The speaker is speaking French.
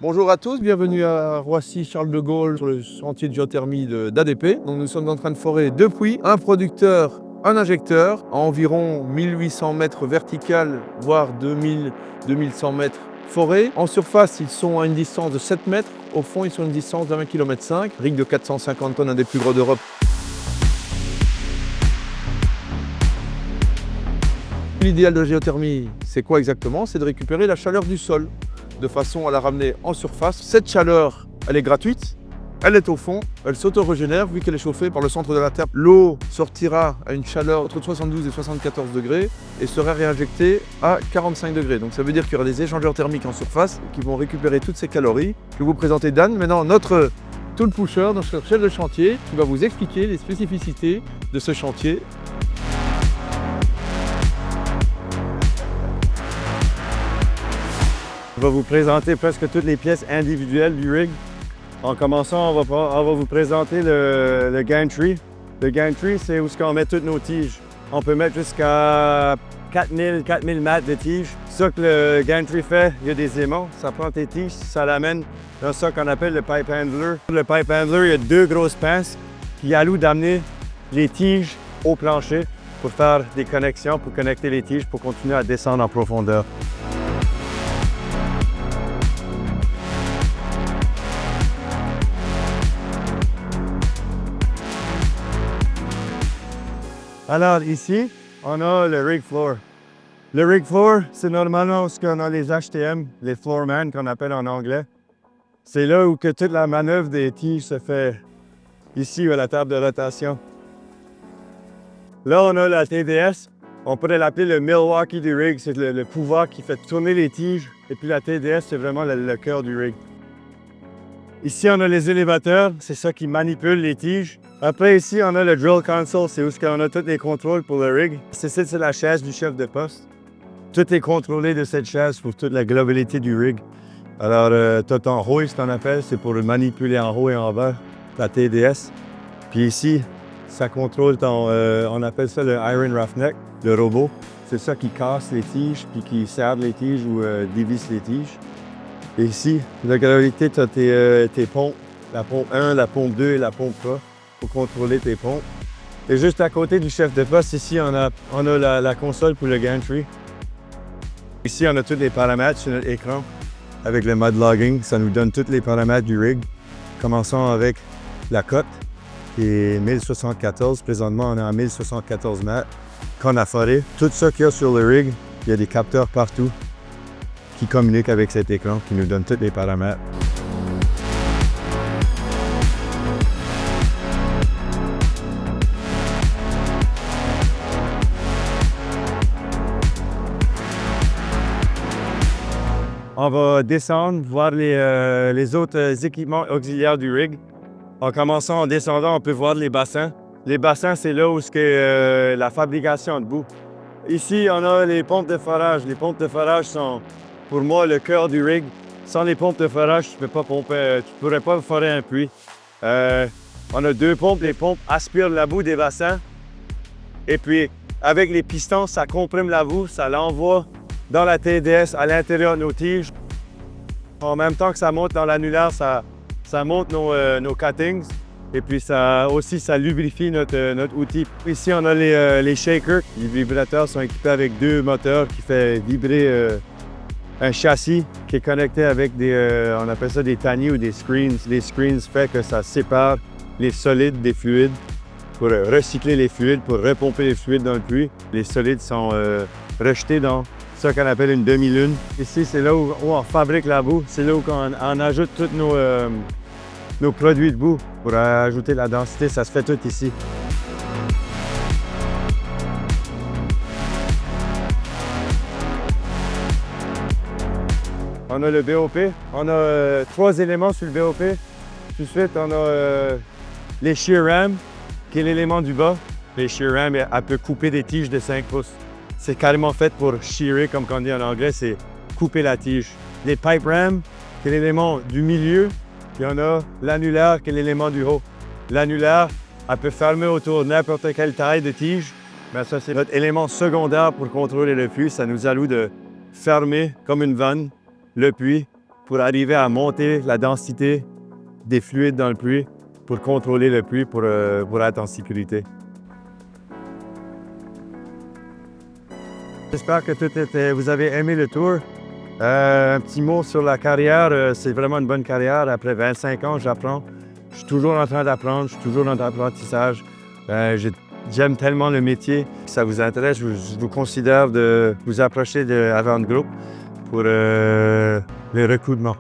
Bonjour à tous, bienvenue à Roissy Charles de Gaulle sur le chantier de géothermie d'ADP. Donc nous sommes en train de forer deux puits, un producteur, un injecteur, à environ 1800 mètres verticales, voire 2100 mètres forés. En surface, ils sont à une distance de 7 mètres, au fond, ils sont à une distance de 1,5 km, rig de 450 tonnes, un des plus gros d'Europe. L'idéal de la géothermie, c'est quoi exactement? C'est de récupérer la chaleur du sol, de façon à la ramener en surface. Cette chaleur, elle est gratuite, elle est au fond, elle s'auto-régénère vu qu'elle est chauffée par le centre de la Terre. L'eau sortira à une chaleur entre 72 et 74 degrés et sera réinjectée à 45 degrés. Donc ça veut dire qu'il y aura des échangeurs thermiques en surface qui vont récupérer toutes ces calories. Je vais vous présenter Dan, maintenant notre tool pusher, notre chef de chantier, qui va vous expliquer les spécificités de ce chantier. Je vais vous présenter presque toutes les pièces individuelles du rig. En commençant, on va vous présenter le gantry. Le gantry, c'est où on met toutes nos tiges. On peut mettre jusqu'à 4000 mètres de tiges. Ça que le gantry fait, il y a des aimants. Ça prend tes tiges, ça l'amène dans ça qu'on appelle le pipe handler. Le pipe handler, il y a deux grosses pinces qui allouent d'amener les tiges au plancher pour faire des connexions, pour connecter les tiges, pour continuer à descendre en profondeur. Alors ici, on a le rig floor. Le rig floor, c'est normalement où on a les HTM, les floorman qu'on appelle en anglais. C'est là où que toute la manœuvre des tiges se fait. Ici, à la table de rotation. Là, on a la TDS. On pourrait l'appeler le Milwaukee du rig. C'est le pouvoir qui fait tourner les tiges. Et puis la TDS, c'est vraiment le cœur du rig. Ici, on a les élévateurs. C'est ça qui manipule les tiges. Après, ici, on a le drill console, c'est où on a tous les contrôles pour le rig. C'est la chaise du chef de poste. Tout est contrôlé de cette chaise pour toute la globalité du rig. Alors, tu as ton hoist, on appelle, c'est pour manipuler en haut et en bas, la TDS. Puis ici, ça contrôle ton, on appelle ça le Iron Roughneck, le robot. C'est ça qui casse les tiges, puis qui serre les tiges ou dévisse les tiges. Et ici, la globalité, tu as tes pompes, la pompe 1, la pompe 2 et la pompe 3. Pour contrôler tes pompes. Et juste à côté du chef de poste, ici, on a la console pour le gantry. Ici, on a tous les paramètres sur notre écran avec le mode logging. Ça nous donne tous les paramètres du rig. Commençons avec la cote, qui est 1074. Présentement, on est à 1074 mètres qu'on a foré. Tout ça qu'il y a sur le rig, il y a des capteurs partout qui communiquent avec cet écran, qui nous donnent tous les paramètres. On va descendre, voir les autres équipements auxiliaires du rig. En commençant en descendant, on peut voir les bassins. Les bassins, c'est là où est la fabrication de boue. Ici, on a les pompes de forage. Les pompes de forage sont, pour moi, le cœur du rig. Sans les pompes de forage, tu ne pourrais pas forer un puits. On a deux pompes. Les pompes aspirent la boue des bassins. Et puis, avec les pistons, ça comprime la boue, ça l'envoie dans la TDS à l'intérieur de nos tiges. En même temps que ça monte dans l'annulaire, ça monte nos cuttings. Et puis ça lubrifie notre outil. Ici, on a les shakers. Les vibrateurs sont équipés avec deux moteurs qui font vibrer un châssis qui est connecté avec on appelle ça des tannies ou des screens. Les screens font que ça sépare les solides des fluides pour recycler les fluides, pour repomper les fluides dans le puits. Les solides sont rejetés dans ce qu'on appelle une demi-lune. Ici, c'est là où on fabrique la boue. C'est là où on ajoute tous nos produits de boue pour ajouter la densité. Ça se fait tout ici. On a le BOP. On a 3 éléments sur le BOP. Tout de suite, on a les shear rams, qui est l'élément du bas. Les shear rams, elle peut couper des tiges de 5 pouces. C'est carrément fait pour shearer, comme on dit en anglais, c'est couper la tige. Les pipe rams, qui est l'élément du milieu. Puis on a l'annulaire, qui est l'élément du haut. L'annulaire, elle peut fermer autour de n'importe quelle taille de tige. Mais ça, c'est notre élément secondaire pour contrôler le puits. Ça nous alloue de fermer comme une vanne le puits pour arriver à monter la densité des fluides dans le puits, pour contrôler le puits, pour être en sécurité. J'espère que vous avez aimé le tour. Un petit mot sur la carrière, c'est vraiment une bonne carrière. Après 25 ans, j'apprends. Je suis toujours en train d'apprendre, je suis toujours dans l'apprentissage. J'aime tellement le métier. Si ça vous intéresse, je vous considère de vous approcher de Avant Group pour le recrutement.